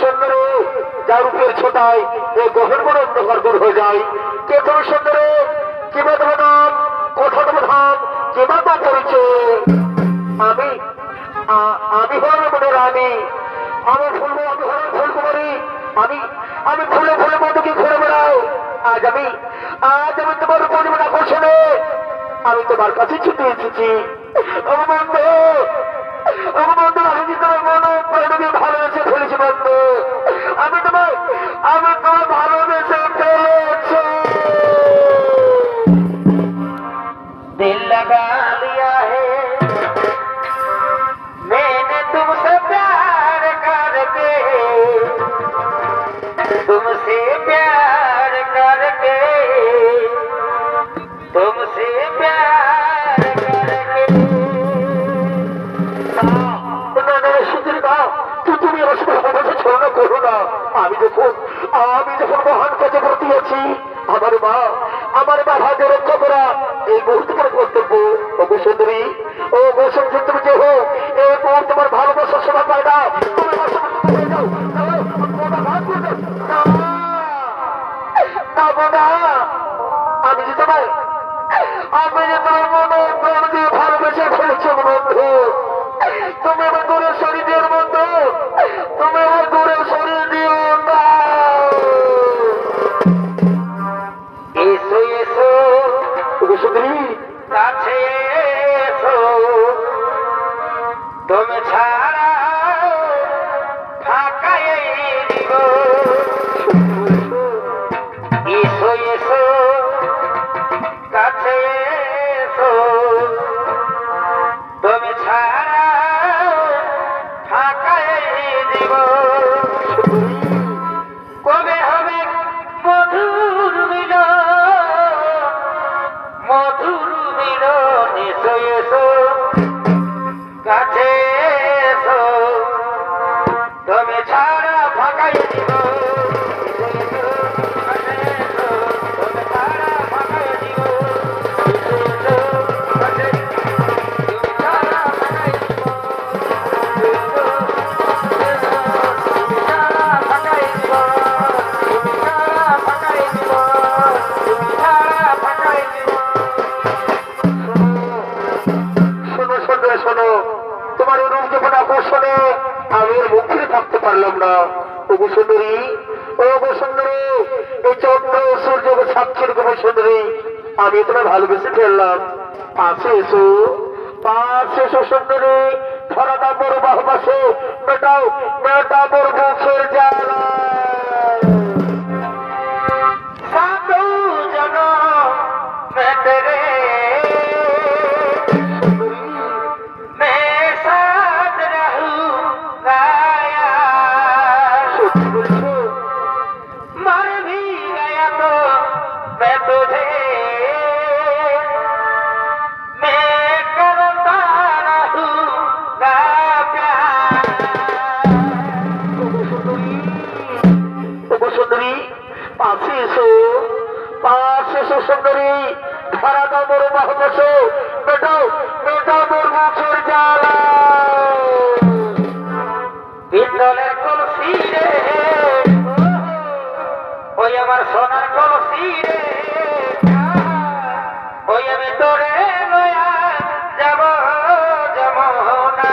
সুন্দরে যার উপরে ছোটায় এই গহন বড় অন্ধকার দূর হয়ে যায়। কে তুমি সুন্দরে কিবা তোমার নাম, কোথা তোমার ধাম, কিবা তো পরিচয়? আমি আমি হলাম মনে রানী, আমি ফুলবো, আমি হলাম ফুলকুমারী, আমি আমি ফুলে ফুলে মধুকে ঘুরে বেড়াই। আজ আমি তোমার পরিমাণ আকর্ষণে আমি তোমার কাছে ছুটে এসেছি। আমার বন্ধু, আমার বন্ধু, আমি কি তোমার মনে প্রাণকে ভালোবেসে ফেলেছি বন্ধু। আমি তোমার ভালোবেসে ফেলেছি। दिल लगा लिया है मैंने तुमसे प्यार करके, तुमसे प्यार करके, तुमसे प्यार करके। তুমি আমার সাথে কথা ছলনা করো না। আমি যখন মহান কাজে ব্রতী আছি, আমার মা ভাগ্য রক্ষা করা এই মুহূর্তে তোমার কর্তব্য। ও গো সুন্দরী, ও গো সুন্দরী, যে হোক এই মুহূর্তে তোমার ভালোবাসার সময় পায় না। তুমি আমার সাথে হয়ে যাও। আমি যে তোমার মনে প্রাণ দিয়ে ভালোবেসে ফেলেছি বন্ধু। তুমি আমার দূরের শরীর দিও বন্ধু, তুমি আমার দূরের শরীর দিও না। এসো এসো সুন্দরী, কাছে এসো, তুমি ছাড়া ফাঁকা এই জীবন। এসো এসো, কাছে এসো, তুমি ছাড়া ফাঁকা এই জীবন। কবে হবে মধুর মিলন, মধুর মিলন। এসো এসো, কাছে এসো, তুমি ছাড়া ফাঁকা এই জীবন। তোমার এই রূপ যখন আকর্ষণে আমি এর মুখ ফিরে থাকতে পারলাম না। ওগো সুন্দরী, ওগো সুন্দরী, এই চন্দ্র সূর্য সাক্ষীর গো সুন্দরী, আমি তোমার ভালোবেসে ফেললাম। পাশে এসো, পাশে এসো সুন্দরী, ধরা দাও বড় বাহবাসে, মেটাও বড় মুখের জ্বালা। সাধু জন মেটরে সুন্দরী, ধরা দাও বড় বাহবাসে, মেটাও বড় মুখের জ্বালা। পিতলের কলসি রে, ওই আমার সোনার কলসি রে, ওই আমি তোরে লয়া যাব যমুনা।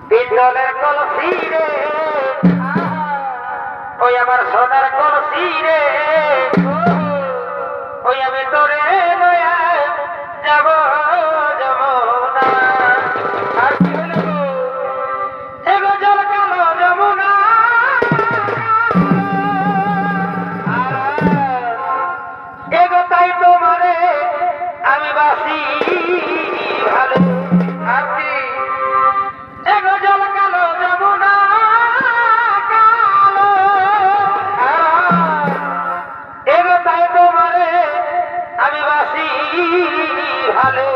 পিতলের কলসি রে, ওই আমার সোনার কলসি রে, ওই আমি তোরে লয়া যাব যমুনা। আর কি হলো এগো জল কালো যমুনা, এগো তাই তোমারে আমি বাসি ভালো। আর কি এগো জল কালো যমুনা, এগো তাই তোমারে আমি বাসি ভালো।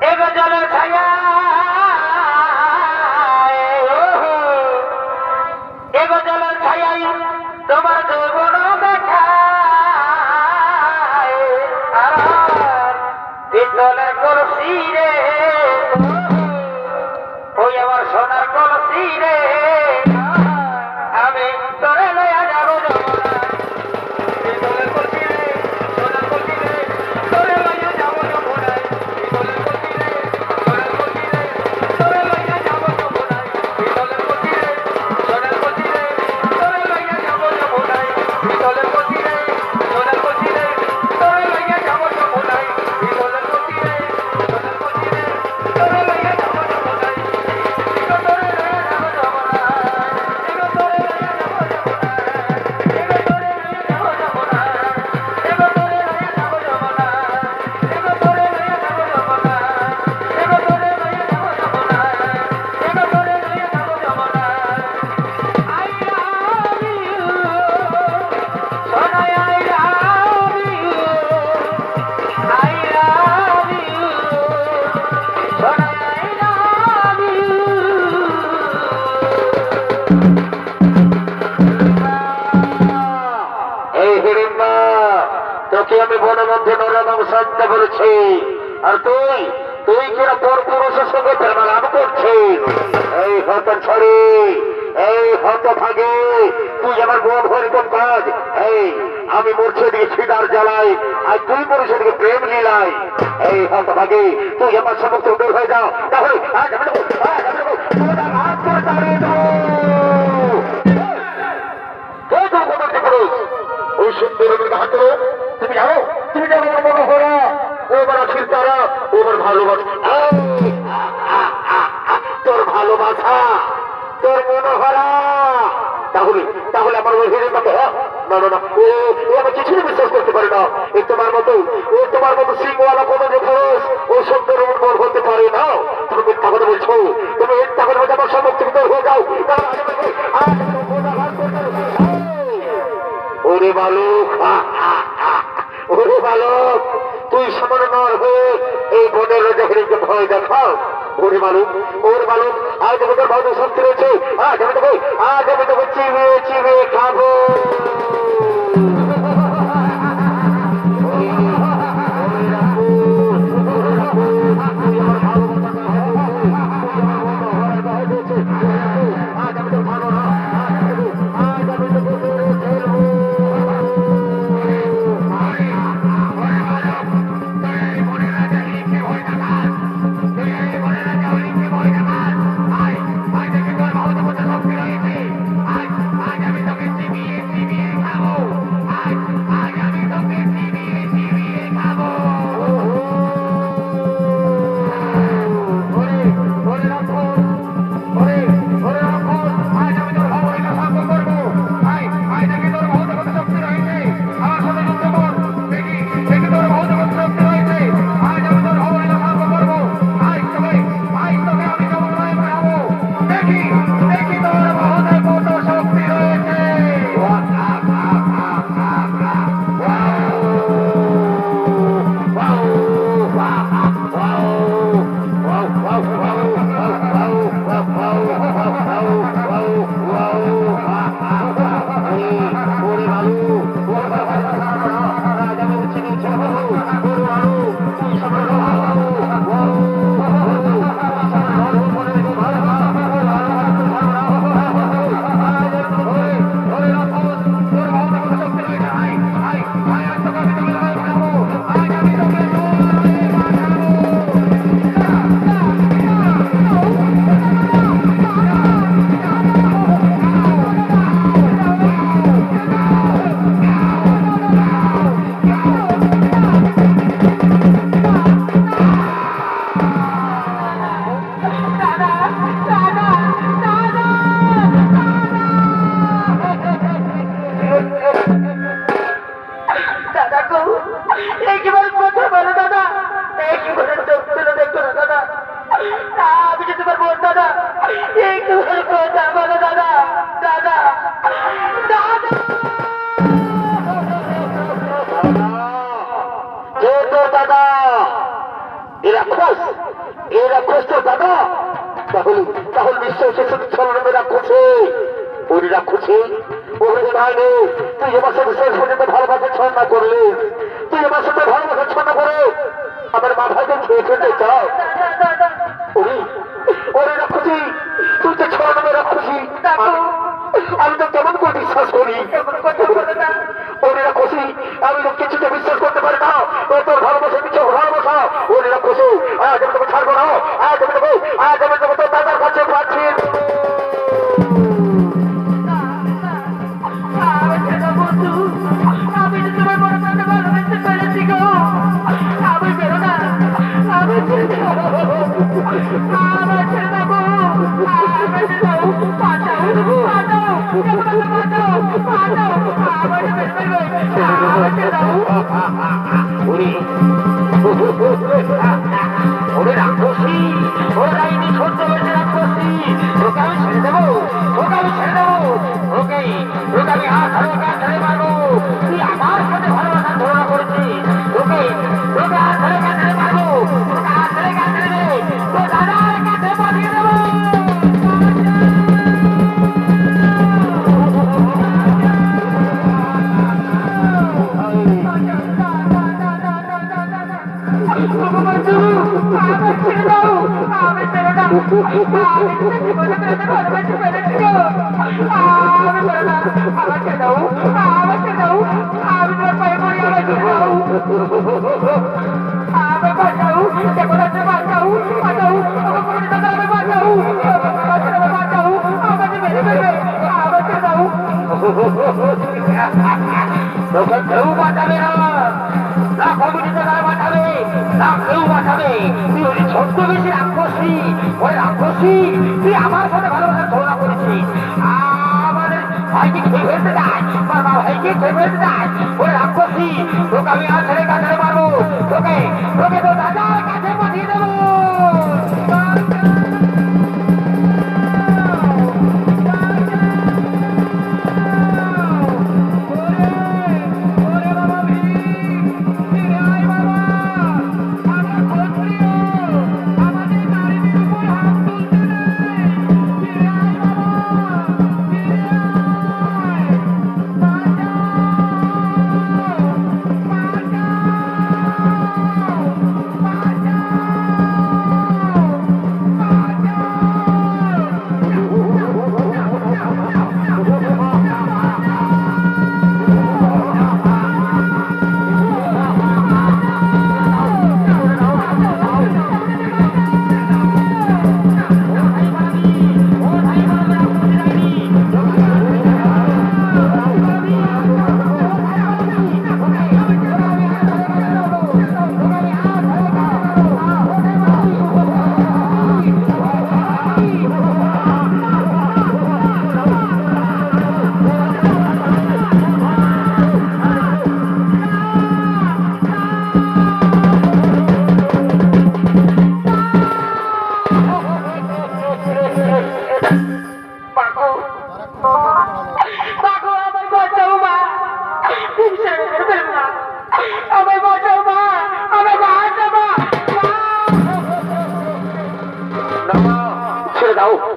এগো জলের ছায়া, এগো জলের ছায়াই তোমার যৌবন দেখায়। আর পিতলের কলসি রে, বলেছে। আর তুই তুই কিনা পর পুরুষের সঙ্গে প্রেমালাপ করছিস। এই হত ছড়ি, এই হত ভাগে, তুই আমার মন হরিতম কাজ। এই আমি মরছে দিকে ছিদার জ্বালাই, আর তুই মরছে দিকে প্রেম লীলাই। এই হত ভাগে, তুই আমার সমস্ত দূর হয়ে যাও, তাহলে ওই সুন্দর হাত তুমি জানো, তুমি জানো ওর মনোহরা, ও বড় খিলতারা, ও বড় ভালোবাসা। তোর ভালোবাসা, তোর মনোহরা, তাহলে তাহলে আমার ওই হেরে পাবে। না না না, ও আমি কিছুই বিশ্বাস করতে পারি না। এই তোমার মতো সিংওয়ালা কোনো যে পুরুষ ও সুন্দর মন বলতে পারে না। তুমি মিথ্যা কথা বলছো, তুমি মিথ্যা কথা বলছো, আমার সম্মুখ থেকে দূর হয়ে যাও। ওরে বালক, ওরে বালক, তুই সামান্য নর হয়ে এই বনের রাজাকে ভয় দেখাও। ওরে বালক, ওর বালক, আজ আমি তোর ভালো শক্তি রয়েছে, আজ আমি তোকে চিবিয়ে চিবিয়ে খাবো। তাহলে বিশ্বাসের সাথে ছলনামে রাখছে, ওই রাখছে ওখানে ভাইনে তুই আমার সাথে শেষ পর্যন্ত ভালোবাসা ছলনা করলে, তুই আমার সাথে ভালোবাসা ছলনা করে আমার মা ভাইকে খেয়ে ফেলতে চাও। ওরে ওরে রাখছি, তুই তো ছলনামে রাখছি, আমি তো কেমন করে বিশ্বাস করি। ওরে রাখছি, আমি তো কিছুতে বিশ্বাস করতে পারি না। ও তোর ভালোবাসা কিছু ভালোবাসা। ওরে রাখছি, আজ আমি তোকে ছাড়বো না, আজ আমি তোকে তোর দাদার কাছে পাচ্ছি। ওরে রাক্ষসী, ওরে ডাইনি ছোট্ট বয়সে রাক্ষসী, ওকে আমি ছেড়ে দেবো, ওকে আমি ছেড়ে দেবো, ওকে আমি হাত ধরে মারবো। তুই আমার সাথে ভালোবাসা ধারণা করেছিস, ওকে হাত ধরে মারবো, ওকে হাত ধরে তোর দাদার কাছে পাঠিয়ে কেউ বাঁচাবে না, না কমিটিতে তারা বাঁচাবে, না কেউ বাঁচাবে। তুই ওই ছোট্ট বেশি রাক্ষসী, ওই রাক্ষসী তুই আমার সাথে ভালোবাসার তুলনা করেছিস। আমাদের ভাইকে খেয়ে ফেলতে চায়, আমার মা ভাইকে খেয়ে ফেলতে চায়। ওই রাক্ষসী তোকে আমি আর ছেলে কাছে মারবো, তোকে তোকে তো দাদার কাছে পাঠিয়ে দেবো।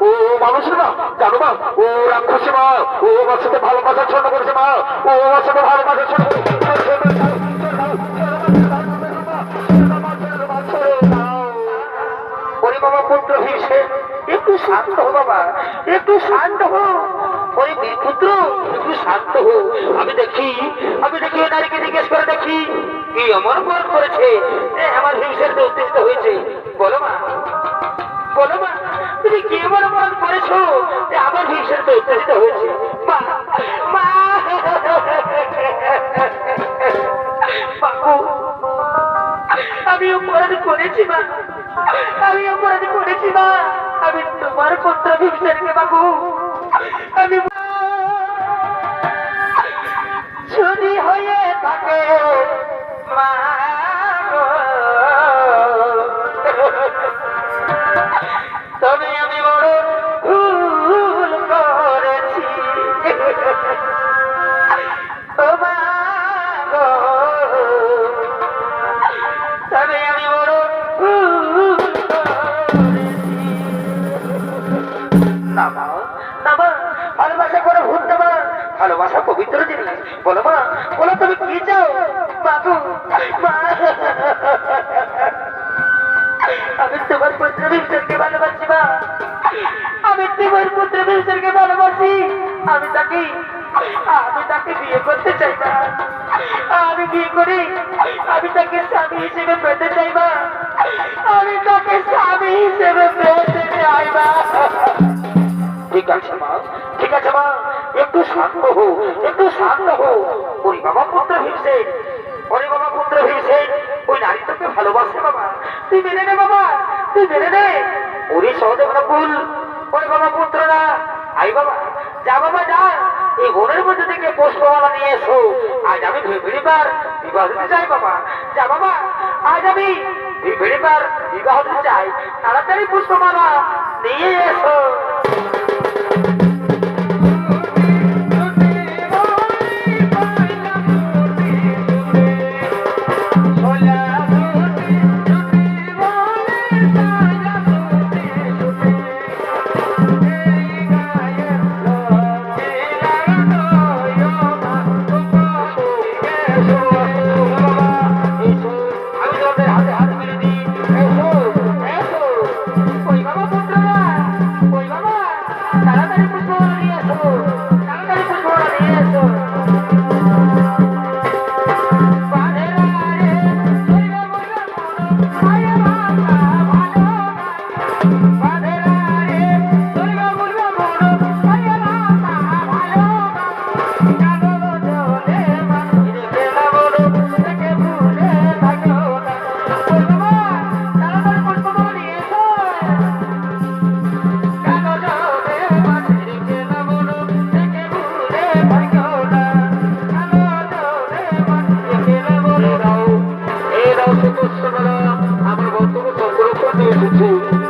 ও মানুষের মা, জানো মা, ও রাক্ষসী মা, ও আমার সাথে ভালোবাসার ছন্দ করেছে মা, ও আমার সাথে ভালোবাসার ছন্দ ওরে বাবা পুত্র হিসেবে একটু শান্ত হো বাবা, একটু শান্ত হো। ওরে পুত্র একটু শান্ত হো। আমি দেখি ও নারীকে জিজ্ঞেস করে দেখি কি অমর পর করেছে, আমার হিংসের উদ্দেশ্য হয়েছে। বলো মা, বলো মা, তুমি কি এমন অপরাধ করেছো যে আমার হিংসের তো উত্তেজিত হয়েছে? মা মা বাবু, আমি অপরাধ করেছি মা, আমি অপরাধ করেছি মা। আমি তোমার পুত্র ভীমসেনকে বাবু, আমি যদি হয়ে থাকে মা তবে আমি বড় ভুল করেছি। ও মা গো, তবে আমি বড় ভুল করেছি। না মা, না মা, ভালোবাসা করে ভুল না মা, ভালোবাসা পবিত্র জিনিস। বলো মা, বলো তুমি কি চাও বাবু? মা আমি তোমার পুত্র ভীমসেনকে ভালোবাসি মা, আমি তোমার পুত্র ভীমসেনকে ভালোবাসি। আমি তাকে বিয়ে করতে চাই না। আমি বিয়ে করি, আমি তাকে স্বামী হিসেবে পেতে চাই মা, আমি তাকে স্বামী হিসেবে পেতে চাই মা। ঠিক আছে মা, ঠিক আছে মা, একটু শান্ত হো, একটু শান্ত হো। ওই বাবা পুত্র ভীমসেন, ওরে বাবা পুত্র ভীমসেন, ওই নারী তোকে ভালোবাসে বাবা, তুই মেনে নে বাবা, তুই মেনে নে। ওরে সহদেব নকুল, ওরে বাবা পুত্ররা, আই বাবা, যা বাবা যা, এই বনের মধ্যে থেকে পুষ্পমালা নিয়ে এসো। আজ আমি ভিড়িবার বিবাহ দিতে চাই বাবা। যা বাবা, আজ আমি ভিড়িবার বিবাহ দিতে চাই, তাড়াতাড়ি পুষ্পমালা নিয়ে এসো। আমি তোমাদের হাতে হাত মিলে দিই, এসো এসো। ওই বাবা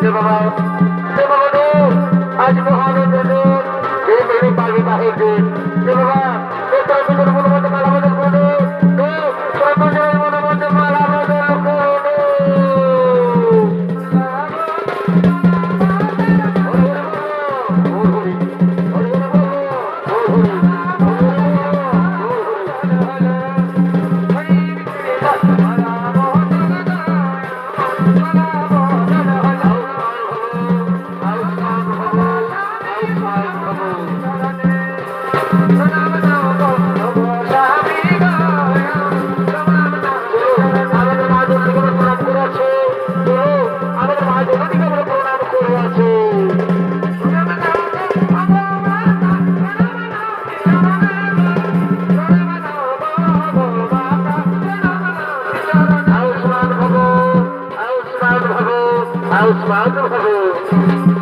বাবা রে আজ মহানন্দের এই মেরে পাগি বাহিরে বাবা এটা তোর মনে মনে মালা বদল করে তোর মনে মনে মালা বদল করে I'll smile to her.